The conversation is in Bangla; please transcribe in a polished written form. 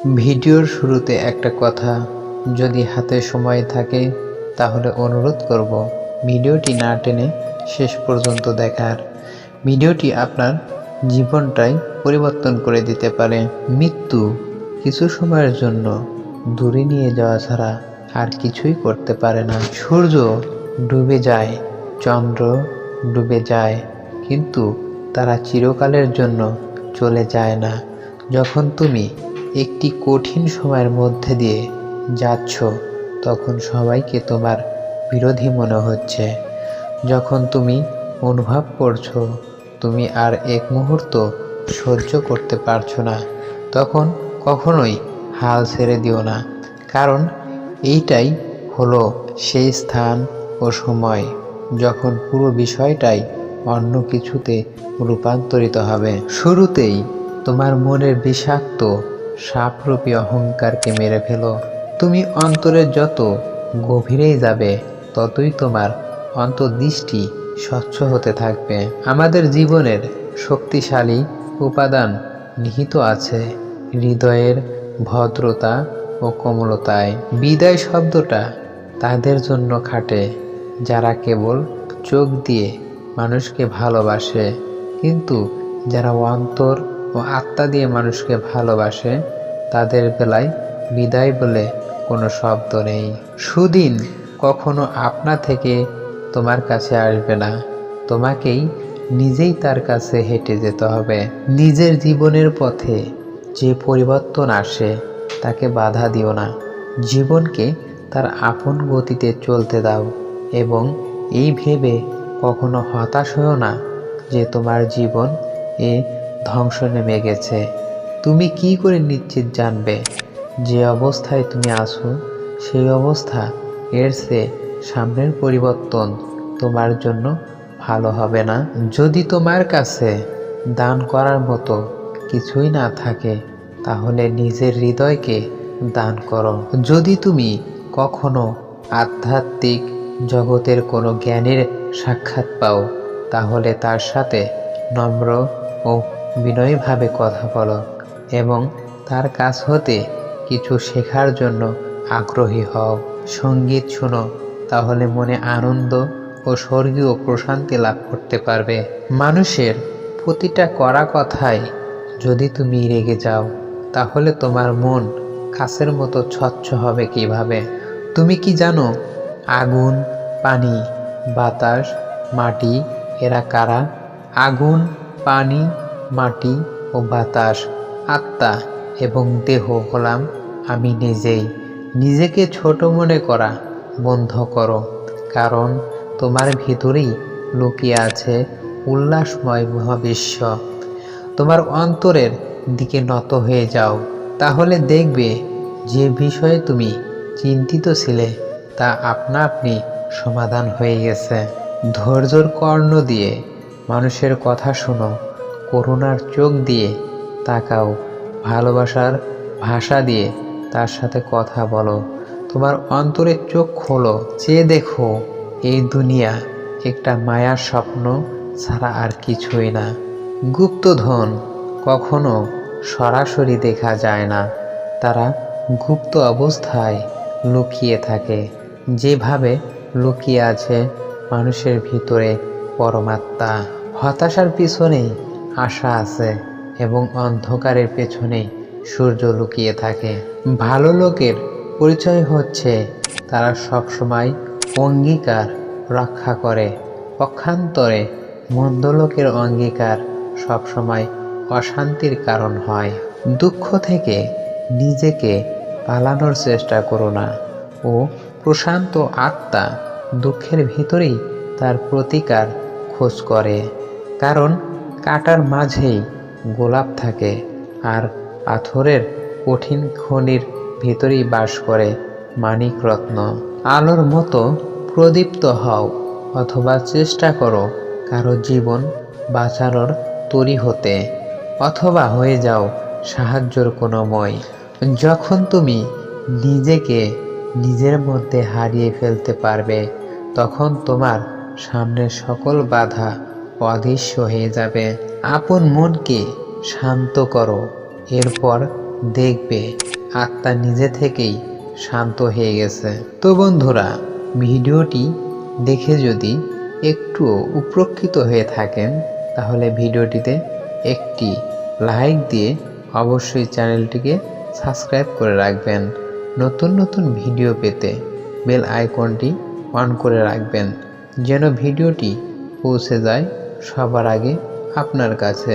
ভিডিওর শুরুতে একটা কথা, যদি হাতে সময় থাকে তাহলে অনুরোধ করব ভিডিওটি না টেনে শেষ পর্যন্ত দেখার। ভিডিওটি আপনার জীবনটাই পরিবর্তন করে দিতে পারে। মৃত্যু কিছু সময়ের জন্য দূরে নিয়ে যাওয়া ছাড়া আর কিছুই করতে পারে না। সূর্য ডুবে যায়, চন্দ্র ডুবে যায়, কিন্তু তারা চিরকালের জন্য চলে যায় না। যখন তুমি একটি কঠিন সময়ের মধ্যে দিয়ে যাচ্ছ, তখন সবাইকে তোমার বিরোধী মনে হচ্ছে। যখন তুমি অনুভব করছো তুমি আর এক মুহূর্ত সহ্য করতে পারছো না, তখন কখনোই হাল ছেড়ে দিও না। কারণ এইটাই হলো সেই স্থান ও সময় যখন পুরো বিষয়টাই অন্য কিছুতে রূপান্তরিত হবে। শুরুতেই তোমার মনের বিষাক্ত সাপরূপী অহংকারকে মেরে ফেলো। তুমি অন্তরের যত গভীরেই যাবে, ততই তোমার অন্তর্দৃষ্টি স্বচ্ছ হতে থাকবে। আমাদের জীবনের শক্তিশালী উপাদান নিহিত আছে হৃদয়ের ভদ্রতা ও কোমলতায়। বিদায় শব্দটা তাদের জন্য খাটে যারা কেবল চোখ দিয়ে মানুষকে ভালোবাসে, কিন্তু যারা অন্তর ও আত্মা দিয়ে মানুষকে ভালোবাসে, তাদের বেলায় বিদায় বলে কোনো শব্দ নেই। সুদিন কখনো আপনা থেকে তোমার কাছে আসবে না, তোমাকেই নিজেই তার কাছে হেঁটে যেতে হবে। নিজের জীবনের পথে যে পরিবর্তন আসে তাকে বাধা দিও না, জীবনকে তার আপন গতিতে চলতে দাও। এবং এই ভেবে কখনো হতাশ হও না যে তোমার জীবন ধ্বংস নেমে গেছে। তুমি কি করে নিশ্চিত জানবে যে অবস্থায় তুমি আছো সেই অবস্থা এর চেয়ে সামনের পরিবর্তন তোমার জন্য ভালো হবে না? যদি তোমার কাছে দান করার মতো কিছুই না থাকে, তাহলে নিজের হৃদয়কে দান করো। যদি তুমি কখনো আধ্যাত্মিক জগতের কোনো জ্ঞানের সাক্ষাৎ পাও, তাহলে তার সাথে নম্র ও বিনয়ীভাবে কথা বলো এবং তার কাছ হতে কিছু শেখার জন্য আগ্রহী হও। সঙ্গীত শোনো, তাহলে মনে আনন্দ ও স্বর্গীয় প্রশান্তি লাভ করতে পারবে। মানুষের প্রতিটা কড়া কথায় যদি তুমি রেগে যাও, তাহলে তোমার মন কাছের মতো স্বচ্ছ হবে কিভাবে? তুমি কি জানো আগুন, পানি, বাতাস, মাটি এরা কারা? আগুন, পানি, মাটি ও বাতাস আত্মা এবং দেহ হলাম আমি নিজেই। নিজেকে ছোট মনে করা বন্ধ করো, কারণ তোমার ভিতরেই লুকিয়ে আছে উল্লাসময় মহাবিশ্ব। তোমার অন্তরের দিকে নত হয়ে যাও, তাহলে দেখবে যে বিষয়ে তুমি চিন্তিত ছিলে তা আপনা আপনি সমাধান হয়ে গেছে। ধৈর্যর কর্ণ দিয়ে মানুষের কথা শোনো, করুণার চোখ দিয়ে তাকাও, ভালোবাসার ভাষা দিয়ে তার সাথে কথা বলো। তোমার অন্তরের চোখ খোলো, চেয়ে দেখো এই দুনিয়া একটা মায়ার স্বপ্ন ছাড়া আর কিছুই না। গুপ্তধন কখনো সরাসরি দেখা যায় না, তারা গুপ্ত অবস্থায় লুকিয়ে থাকে, যেভাবে লুকিয়ে আছে মানুষের ভিতরে পরমাত্মা। হতাশার পিছনেই আশা আছে এবং অন্ধকারের পেছনেই সূর্য লুকিয়ে থাকে। ভালো লোকের পরিচয় হচ্ছে তারা সবসময় অঙ্গীকার রক্ষা করে, পক্ষান্তরে মন্দ লোকের অঙ্গীকার সবসময় অশান্তির কারণ হয়। দুঃখ থেকে নিজেকে পালানোর চেষ্টা করো না, ও প্রশান্ত আত্মা দুঃখের ভিতরেই তার প্রতিকার খোঁজ করে। কারণ কাঁটার মাঝেই গোলাপ থাকে, আর পাথরের কঠিন খনির ভিতরেই বাস করে মানিক রত্ন। আলোর মতো প্রদীপ্ত হও, অথবা চেষ্টা করো কারো জীবন বাঁচানোর তৈরি হতে, অথবা হয়ে যাও সাহায্যর কোনো মই। যখন তুমি নিজেকে নিজের মধ্যে হারিয়ে ফেলতে পারবে, তখন তোমার সামনের সকল বাধা অদৃশ্য হয়ে যাবে। আপন মনকে শান্ত করো, এরপর দেখবে আত্মা নিজে থেকেই শান্ত হয়ে গেছে। তো বন্ধুরা, ভিডিওটি দেখে যদি একটু উপকৃত হয়ে থাকেন তাহলে ভিডিওটিতে একটি লাইক দিয়ে অবশ্যই চ্যানেলটিকে সাবস্ক্রাইব করে রাখবেন। নতুন নতুন ভিডিও পেতে বেল আইকনটি অন করে রাখবেন যেন ভিডিওটি পৌঁছে যায় সবার আগে আপনার কাছে।